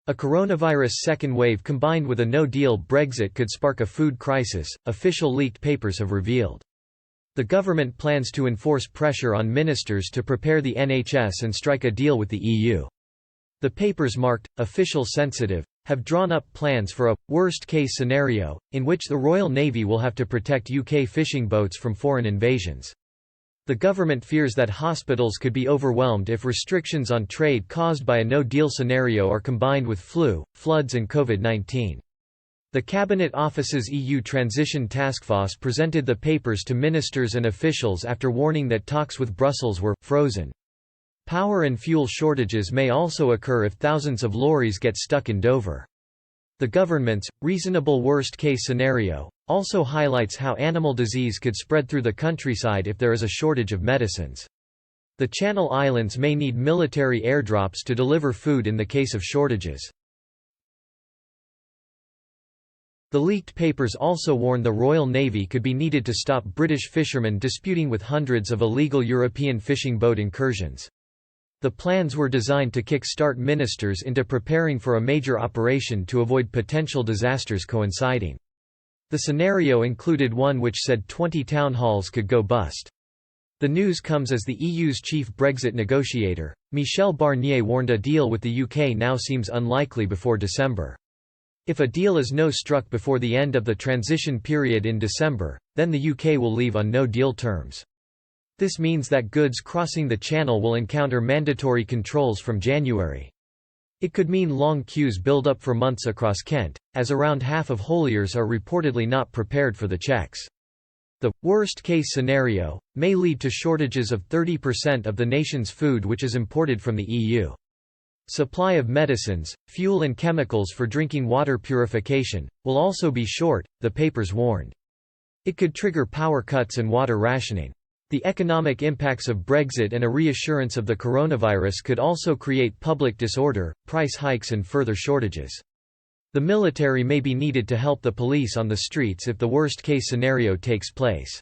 A coronavirus second wave combined with a no-deal Brexit could spark a food crisis, official leaked papers have revealed. The government plans to enforce pressure on ministers to prepare the NHS and strike a deal with the EU. The papers marked, official sensitive, have drawn up plans for a worst-case scenario, in which the Royal Navy will have to protect UK fishing boats from foreign invasions. The government fears that hospitals could be overwhelmed if restrictions on trade caused by a no-deal scenario are combined with flu, floods and COVID-19. The Cabinet Office's EU Transition Taskforce presented the papers to ministers and officials after warning that talks with Brussels were frozen. Power and fuel shortages may also occur if thousands of lorries get stuck in Dover. The government's reasonable worst-case scenario also highlights how animal disease could spread through the countryside if there is a shortage of medicines. The Channel Islands may need military airdrops to deliver food in the case of shortages. The leaked papers also warn the Royal Navy could be needed to stop British fishermen disputing with hundreds of illegal European fishing boat incursions. The plans were designed to kick-start ministers into preparing for a major operation to avoid potential disasters coinciding. The scenario included one which said 20 town halls could go bust. The news comes as the EU's chief Brexit negotiator, Michel Barnier, warned a deal with the UK now seems unlikely before December. If a deal is struck before the end of the transition period in December, then the UK will leave on no-deal terms. This means that goods crossing the Channel will encounter mandatory controls from January. It could mean long queues build up for months across Kent, as around half of hauliers are reportedly not prepared for the checks. The worst-case scenario may lead to shortages of 30% of the nation's food which is imported from the EU. Supply of medicines, fuel and chemicals for drinking water purification will also be short, the papers warned. It could trigger power cuts and water rationing. The economic impacts of Brexit and a reassurance of the coronavirus could also create public disorder, price hikes and further shortages. The military may be needed to help the police on the streets if the worst-case scenario takes place.